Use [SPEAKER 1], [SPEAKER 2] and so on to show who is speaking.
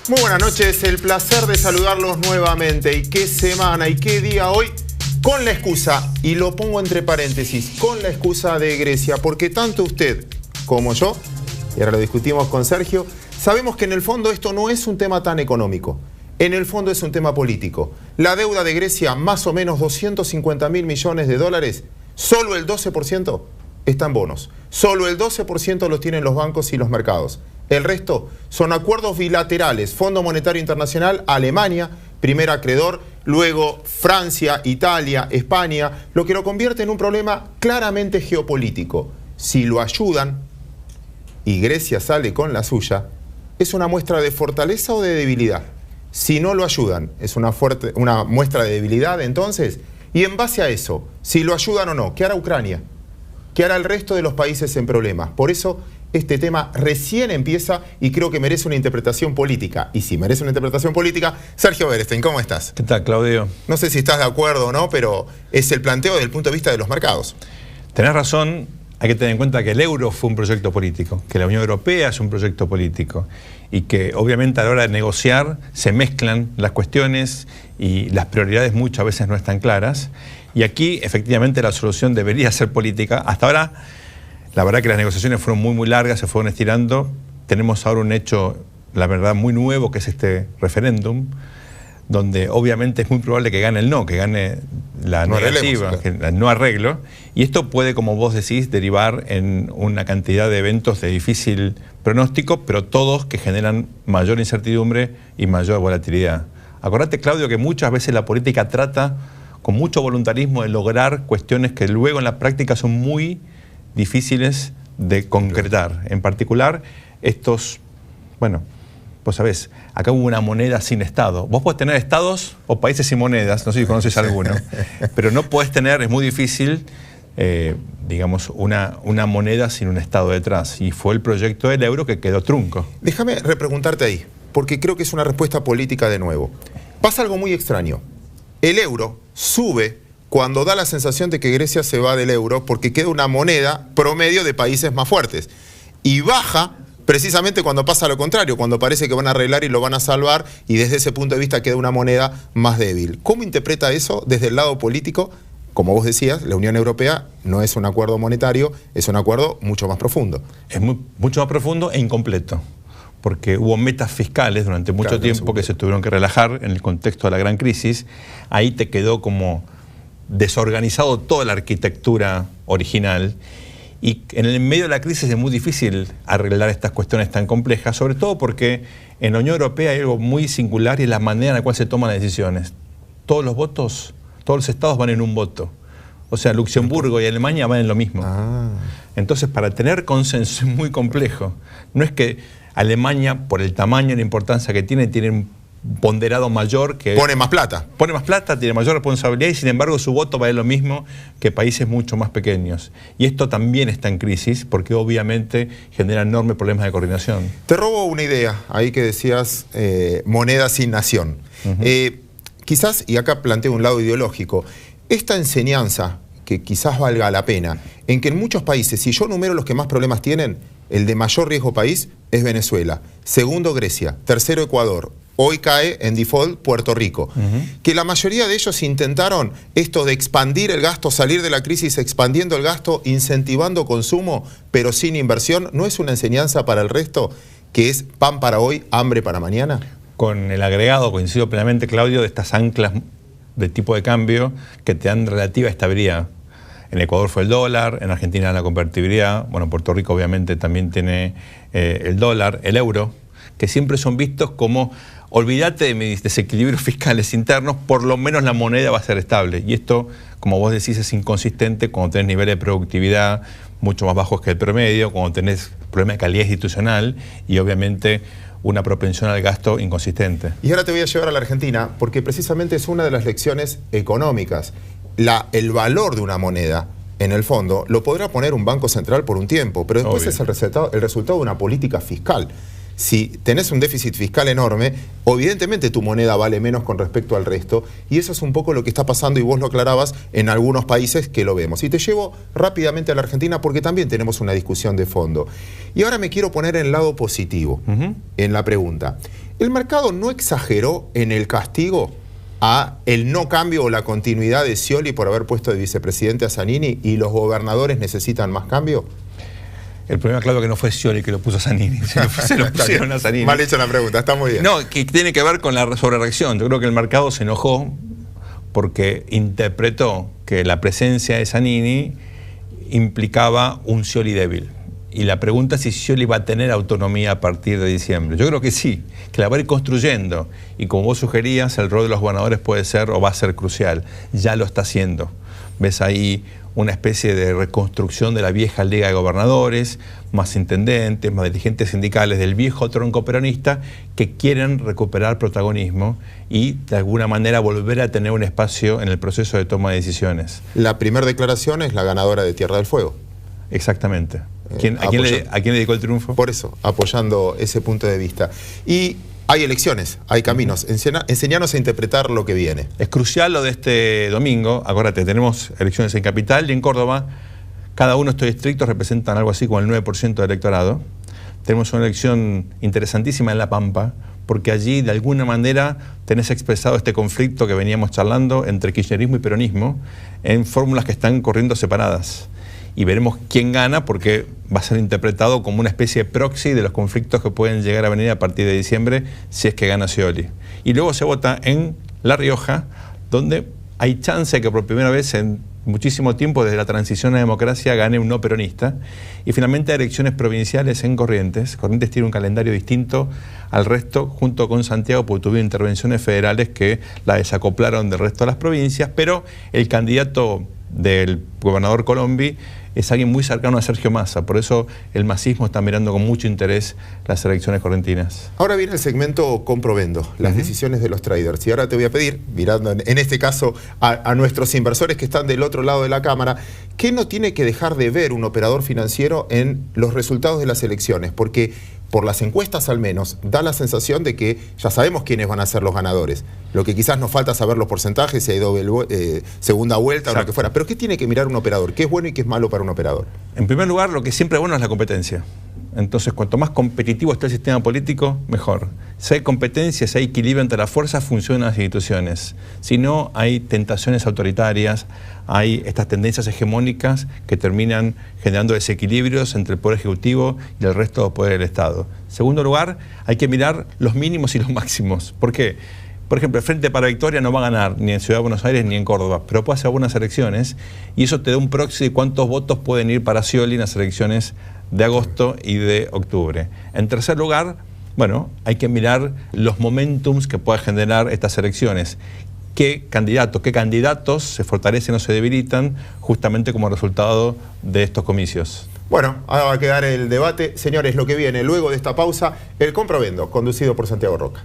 [SPEAKER 1] Muy buenas noches, el placer de saludarlos nuevamente. ¿Y qué semana y qué día hoy? Con la excusa, y lo pongo entre paréntesis, con la excusa de Grecia, porque tanto usted como yo, y ahora lo discutimos con Sergio, sabemos que en el fondo esto no es un tema tan económico. En el fondo es un tema político. La deuda de Grecia, más o menos 250.000 millones de dólares, solo el 12% está en bonos. Solo el 12% los tienen los bancos y los mercados. El resto son acuerdos bilaterales. Fondo Monetario Internacional, Alemania, primer acreedor, luego Francia, Italia, España, lo que lo convierte en un problema claramente geopolítico. Si lo ayudan y Grecia sale con la suya, ¿es una muestra de fortaleza o de debilidad? Si no lo ayudan, ¿es una muestra de debilidad entonces? Y en base a eso, si lo ayudan o no, ¿qué hará Ucrania? ¿Qué hará el resto de los países en problemas? Por eso este tema recién empieza y creo que merece una interpretación política. Y si merece una interpretación política, Sergio Berestein, ¿cómo estás?
[SPEAKER 2] ¿Qué tal, Claudio?
[SPEAKER 1] No sé si estás de acuerdo o no, pero es el planteo desde el punto de vista de los mercados.
[SPEAKER 2] Tenés razón, hay que tener en cuenta que el euro fue un proyecto político, que la Unión Europea es un proyecto político y que obviamente a la hora de negociar se mezclan las cuestiones y las prioridades muchas veces no están claras. Y aquí efectivamente la solución debería ser política. Hasta ahora, la verdad que las negociaciones fueron muy largas, se fueron estirando. Tenemos ahora un hecho, la verdad, muy nuevo, que es este referéndum, donde obviamente es muy probable que gane el no, que gane la negativa, el no arreglo. Y esto puede, como vos decís, derivar en una cantidad de eventos de difícil pronóstico, pero todos que generan mayor incertidumbre y mayor volatilidad. Acordate, Claudio, que muchas veces la política trata con mucho voluntarismo de lograr cuestiones que luego en la práctica son muy difíciles de concretar. En particular, estos, bueno, vos sabés, acá hubo una moneda sin Estado. Vos podés tener estados o países sin monedas, no sé si conoces alguno, pero no podés tener, es muy difícil, digamos, una moneda sin un Estado detrás. Y fue el proyecto del euro que quedó trunco.
[SPEAKER 1] Déjame repreguntarte ahí, porque creo que es una respuesta política de nuevo. Pasa algo muy extraño. El euro sube cuando da la sensación de que Grecia se va del euro porque queda una moneda promedio de países más fuertes. Y baja precisamente cuando pasa lo contrario, cuando parece que van a arreglar y lo van a salvar y desde ese punto de vista queda una moneda más débil. ¿Cómo interpreta eso desde el lado político? Como vos decías, la Unión Europea no es un acuerdo monetario, es un acuerdo mucho más profundo.
[SPEAKER 2] Es mucho más profundo e incompleto, porque hubo metas fiscales durante mucho tiempo que se tuvieron que relajar en el contexto de la gran crisis. Ahí te quedó como desorganizado toda la arquitectura original y en el medio de la crisis es muy difícil arreglar estas cuestiones tan complejas, sobre todo porque en la Unión Europea hay algo muy singular y es la manera en la cual se toman las decisiones. Todos los votos, todos los estados van en un voto. O sea, Luxemburgo y Alemania van en lo mismo. Entonces, para tener consenso es muy complejo. No es que Alemania, por el tamaño y la importancia que tiene un ponderado mayor que...
[SPEAKER 1] Pone más plata.
[SPEAKER 2] Pone más plata, tiene mayor responsabilidad y sin embargo su voto vale lo mismo que países mucho más pequeños. Y esto también está en crisis porque obviamente genera enormes problemas de coordinación.
[SPEAKER 1] Te robo una idea, ahí que decías moneda sin nación. Quizás, y acá planteo un lado ideológico, esta enseñanza que quizás valga la pena, en que en muchos países, si yo numero los que más problemas tienen, el de mayor riesgo país es Venezuela, segundo Grecia, tercero Ecuador, hoy cae en default Puerto Rico. Que la mayoría de ellos intentaron esto de expandir el gasto, salir de la crisis expandiendo el gasto, incentivando consumo, pero sin inversión. ¿No es una enseñanza para el resto que es pan para hoy, hambre para mañana?
[SPEAKER 2] Con el agregado, coincido plenamente, Claudio, de estas anclas de tipo de cambio que te dan relativa estabilidad. En Ecuador fue el dólar, en Argentina la convertibilidad, bueno, Puerto Rico obviamente también tiene el dólar, el euro, que siempre son vistos como, olvídate de mis desequilibrios fiscales internos, por lo menos la moneda va a ser estable. Y esto, como vos decís, es inconsistente cuando tenés niveles de productividad mucho más bajos que el promedio, cuando tenés problemas de calidad institucional y obviamente una propensión al gasto inconsistente.
[SPEAKER 1] Y ahora te voy a llevar a la Argentina, porque precisamente es una de las lecciones económicas. El valor de una moneda, en el fondo, lo podrá poner un banco central por un tiempo, pero después es el resultado de una política fiscal. Si tenés un déficit fiscal enorme, evidentemente tu moneda vale menos con respecto al resto, y eso es un poco lo que está pasando, y vos lo aclarabas, en algunos países que lo vemos. Y te llevo rápidamente a la Argentina porque también tenemos una discusión de fondo. Y ahora me quiero poner en el lado positivo, en la pregunta. ¿El mercado no exageró en el castigo a el no cambio o la continuidad de Scioli por haber puesto de vicepresidente a Zanini y los gobernadores necesitan más cambio?
[SPEAKER 2] El problema, claro, que no fue Scioli que lo puso a Zanini, se lo pusieron a Zanini.
[SPEAKER 1] Mal hecha la pregunta, está muy bien.
[SPEAKER 2] No, que tiene que ver con la sobrereacción. Yo creo que el mercado se enojó porque interpretó que la presencia de Zanini implicaba un Scioli débil. Y la pregunta es si Scioli va a tener autonomía a partir de diciembre. Yo creo que sí, que la va a ir construyendo. Y como vos sugerías, el rol de los gobernadores puede ser o va a ser crucial. Ya lo está haciendo. Ves ahí una especie de reconstrucción de la vieja Liga de Gobernadores, más intendentes, más dirigentes sindicales del viejo tronco peronista que quieren recuperar protagonismo y de alguna manera volver a tener un espacio en el proceso de toma de decisiones.
[SPEAKER 1] La primera declaración es la ganadora de Tierra del Fuego.
[SPEAKER 2] Exactamente. ¿A quién le dedicó el triunfo?
[SPEAKER 1] Por eso, apoyando ese punto de vista. Y hay elecciones, hay caminos. Enseñanos a interpretar lo que viene.
[SPEAKER 2] Es crucial lo de este domingo. Acuérdate, tenemos elecciones en Capital y en Córdoba. Cada uno de estos distritos representan algo así como el 9% del electorado. Tenemos una elección interesantísima en La Pampa, porque allí de alguna manera tenés expresado este conflicto que veníamos charlando entre kirchnerismo y peronismo en fórmulas que están corriendo separadas. Y veremos quién gana, porque va a ser interpretado como una especie de proxy de los conflictos que pueden llegar a venir a partir de diciembre si es que gana Scioli. Y luego se vota en La Rioja, donde hay chance de que por primera vez en muchísimo tiempo, desde la transición a democracia, gane un no peronista. Y finalmente hay elecciones provinciales en Corrientes. Corrientes tiene un calendario distinto al resto, junto con Santiago, porque tuvieron intervenciones federales que la desacoplaron del resto de las provincias, pero el candidato del gobernador Colombi es alguien muy cercano a Sergio Massa, por eso el masismo está mirando con mucho interés las elecciones correntinas.
[SPEAKER 1] Ahora viene el segmento Comprovendo, las decisiones de los traders. Y ahora te voy a pedir, mirando en este caso a nuestros inversores que están del otro lado de la cámara, ¿qué no tiene que dejar de ver un operador financiero en los resultados de las elecciones? Porque por las encuestas al menos, da la sensación de que ya sabemos quiénes van a ser los ganadores. Lo que quizás nos falta saber los porcentajes, si hay segunda vuelta. Exacto. O lo que fuera. Pero ¿qué tiene que mirar un operador? ¿Qué es bueno y qué es malo para un operador?
[SPEAKER 2] En primer lugar, lo que siempre es bueno es la competencia. Entonces, cuanto más competitivo esté el sistema político, mejor. Si hay competencia, si hay equilibrio entre las fuerzas, funcionan las instituciones. Si no, hay tentaciones autoritarias, hay estas tendencias hegemónicas que terminan generando desequilibrios entre el Poder Ejecutivo y el resto del Poder del Estado. En segundo lugar, hay que mirar los mínimos y los máximos. ¿Por qué? Por ejemplo, el Frente para Victoria no va a ganar ni en Ciudad de Buenos Aires ni en Córdoba, pero puede hacer algunas elecciones y eso te da un proxy de cuántos votos pueden ir para Scioli en las elecciones de agosto y de octubre. En tercer lugar, bueno, hay que mirar los momentums que puedan generar estas elecciones. ¿Qué candidatos se fortalecen o se debilitan justamente como resultado de estos comicios?
[SPEAKER 1] Bueno, ahora va a quedar el debate. Señores, lo que viene luego de esta pausa, el Comprovendo, conducido por Santiago Roca.